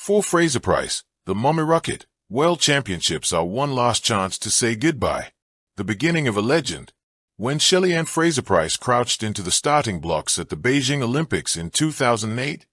For Fraser-Pryce, the Mommy Rocket World Championships are one last chance to say goodbye. The beginning of a legend. When Shelly-Ann Fraser-Pryce crouched into the starting blocks at the Beijing Olympics in 2008,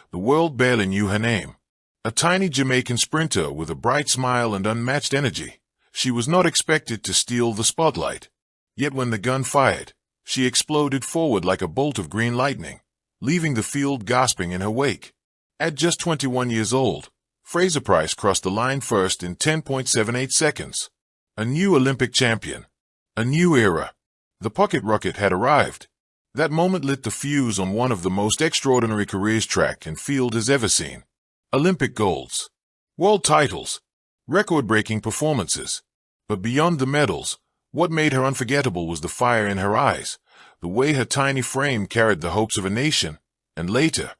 the world barely knew her name. A tiny Jamaican sprinter with a bright smile and unmatched energy, she was not expected to steal the spotlight. Yet when the gun fired, she exploded forward like a bolt of green lightning, leaving the field gasping in her wake. At just 21 years old, Fraser-Pryce crossed the line first in 10.78 seconds. A new Olympic champion. A new era. The pocket rocket had arrived. That moment lit the fuse on one of the most extraordinary careers track and field has ever seen. Olympic golds. World titles. Record-breaking performances. But beyond the medals, what made her unforgettable was the fire in her eyes, the way her tiny frame carried the hopes of a nation, and later,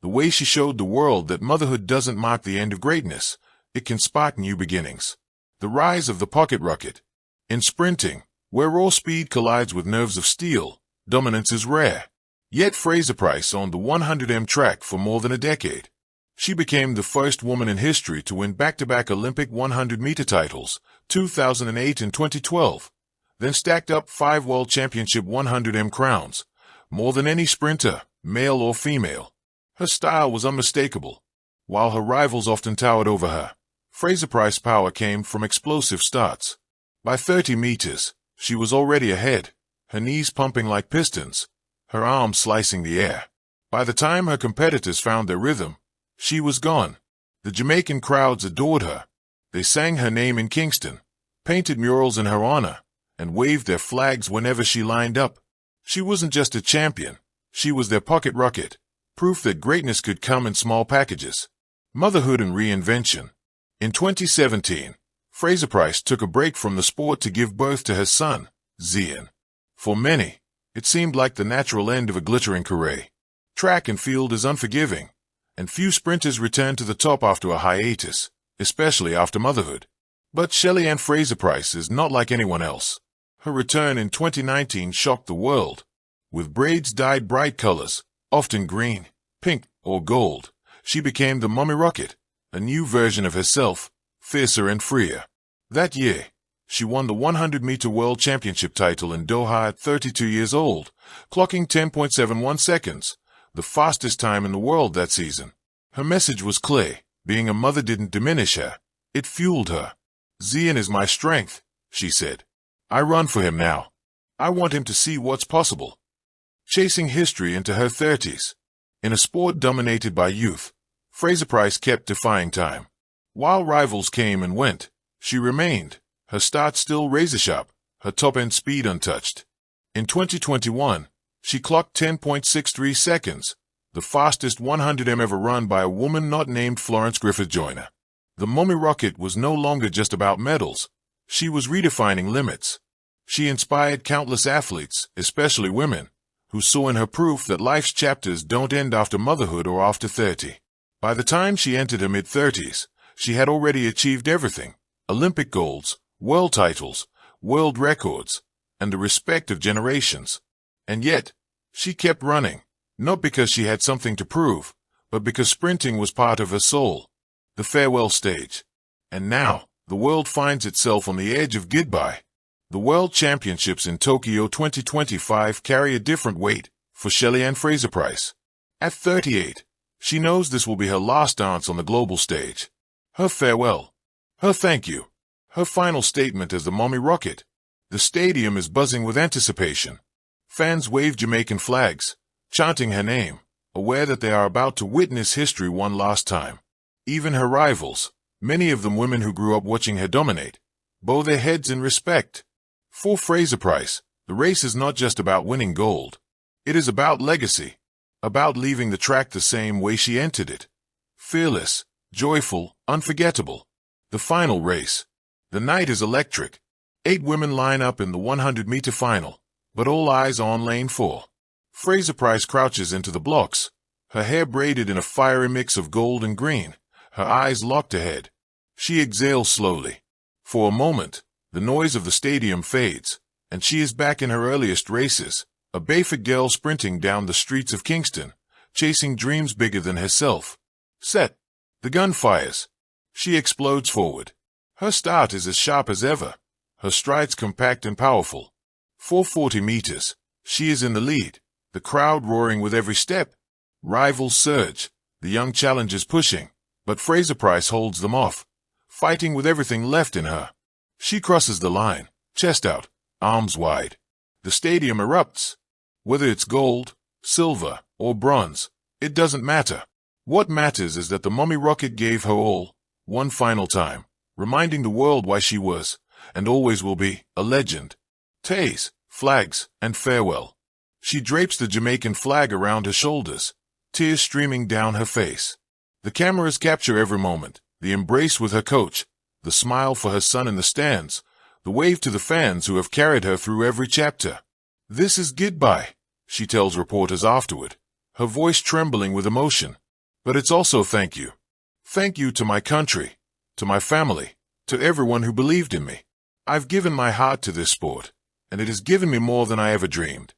the way she showed the world that motherhood doesn't mark the end of greatness, it can spark new beginnings. The rise of the pocket rocket. In sprinting, where raw speed collides with nerves of steel, dominance is rare. Yet Fraser-Pryce owned the 100m track for more than a decade. She became the first woman in history to win back-to-back Olympic 100-meter titles, 2008 and 2012, then stacked up 5 World Championship 100m crowns, more than any sprinter, male or female. Her style was unmistakable. While her rivals often towered over her, Fraser-Pryce's power came from explosive starts. By 30 meters, she was already ahead, her knees pumping like pistons, her arms slicing the air. By the time her competitors found their rhythm, she was gone. The Jamaican crowds adored her. They sang her name in Kingston, painted murals in her honor, and waved their flags whenever she lined up. She wasn't just a champion, she was their pocket rocket. Proof that greatness could come in small packages. Motherhood and reinvention. In 2017, Fraser-Pryce took a break from the sport to give birth to her son, Zian. For many, it seemed like the natural end of a glittering career. Track and field is unforgiving, and few sprinters return to the top after a hiatus, especially after motherhood. But Shelly-Ann Fraser-Pryce is not like anyone else. Her return in 2019 shocked the world. With braids dyed bright colors, often green, pink, or gold, she became the Mommy Rocket, a new version of herself, fiercer and freer. That year, she won the 100-meter World Championship title in Doha at 32 years old, clocking 10.71 seconds, the fastest time in the world that season. Her message was clear. Being a mother didn't diminish her, it fueled her. Zian is my strength, she said. I run for him now. I want him to see what's possible. Chasing history into her 30s. In a sport dominated by youth, Fraser-Pryce kept defying time. While rivals came and went, she remained, her start still razor-sharp, her top-end speed untouched. In 2021, she clocked 10.63 seconds, the fastest 100m ever run by a woman not named Florence Griffith Joyner. The Mommy Rocket was no longer just about medals. She was redefining limits. She inspired countless athletes, especially women, who saw in her proof that life's chapters don't end after motherhood or after 30. By the time she entered her mid-30s, she had already achieved everything: Olympic golds, world titles, world records, and the respect of generations. And yet, she kept running, not because she had something to prove, but because sprinting was part of her soul. The farewell stage. And now, the world finds itself on the edge of goodbye. The World Championships in Tokyo 2025 carry a different weight for Shelly-Ann Fraser-Pryce. At 38, she knows this will be her last dance on the global stage. Her farewell. Her thank you. Her final statement as the Mommy Rocket. The stadium is buzzing with anticipation. Fans wave Jamaican flags, chanting her name, aware that they are about to witness history one last time. Even her rivals, many of them women who grew up watching her dominate, bow their heads in respect. For Fraser-Pryce, the race is not just about winning gold. It is about legacy, about leaving the track the same way she entered it. Fearless, joyful, unforgettable. The final race. The night is electric. 8 women line up in the 100-meter final, but all eyes are on lane 4. Fraser-Pryce crouches into the blocks, her hair braided in a fiery mix of gold and green, her eyes locked ahead. She exhales slowly. For a moment, the noise of the stadium fades, and she is back in her earliest races, a Bayford girl sprinting down the streets of Kingston, chasing dreams bigger than herself. Set. The gun fires. She explodes forward. Her start is as sharp as ever. Her strides compact and powerful. 440 meters. She is in the lead. The crowd roaring with every step. Rivals surge. The young challengers pushing. But Fraser-Pryce holds them off, fighting with everything left in her. She crosses the line, chest out, arms wide. The stadium erupts. Whether it's gold, silver, or bronze, it doesn't matter. What matters is that the Mummy Rocket gave her all, one final time, reminding the world why she was, and always will be, a legend. Tays, flags, and farewell. She drapes the Jamaican flag around her shoulders, tears streaming down her face. The cameras capture every moment, the embrace with her coach, the smile for her son in the stands, the wave to the fans who have carried her through every chapter. This is goodbye, she tells reporters afterward, her voice trembling with emotion. But it's also thank you. Thank you to my country, to my family, to everyone who believed in me. I've given my heart to this sport, and it has given me more than I ever dreamed.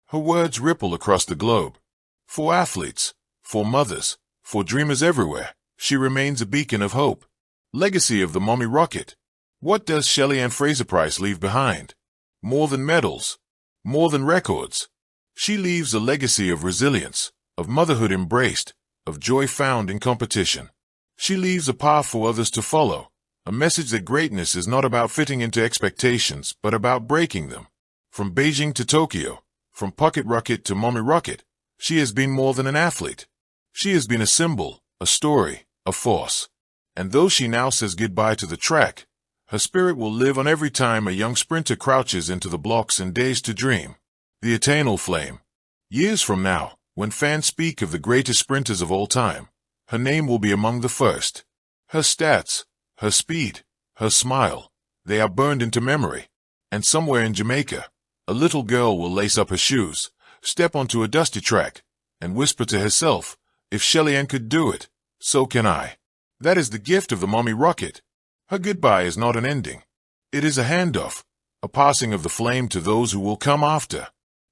Her words ripple across the globe. For athletes, for mothers, for dreamers everywhere, she remains a beacon of hope. Legacy of the Mummy Rocket. What does Shelly-Ann Fraser-Pryce leave behind? More than medals, more than records. She leaves a legacy of resilience, of motherhood embraced, of joy found in competition. She leaves a path for others to follow, a message that greatness is not about fitting into expectations, but about breaking them. From Beijing to Tokyo, from Pocket Rocket to Mummy Rocket, she has been more than an athlete. She has been a symbol, a story, a force. And though she now says goodbye to the track, her spirit will live on every time a young sprinter crouches into the blocks and dares to dream. The eternal flame. Years from now, when fans speak of the greatest sprinters of all time, her name will be among the first. Her stats, her speed, her smile, they are burned into memory. And somewhere in Jamaica, a little girl will lace up her shoes, step onto a dusty track, and whisper to herself, if Shelly-Ann could do it, so can I. That is the gift of the Mummy Rocket. Her goodbye is not an ending. It is a handoff, a passing of the flame to those who will come after.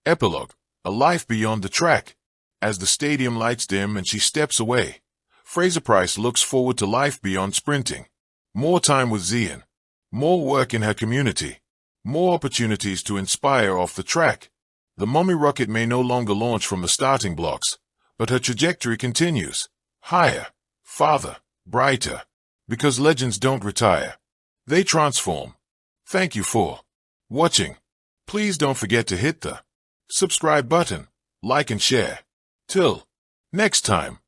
Epilogue, a life beyond the track. As the stadium lights dim and she steps away, Fraser-Pryce looks forward to life beyond sprinting. More time with Zian, more work in her community, more opportunities to inspire off the track. The Mummy Rocket may no longer launch from the starting blocks, but her trajectory continues. Higher, farther, brighter. Because legends don't retire. They transform. Thank you for watching. Please don't forget to hit the subscribe button, like and share. Till next time.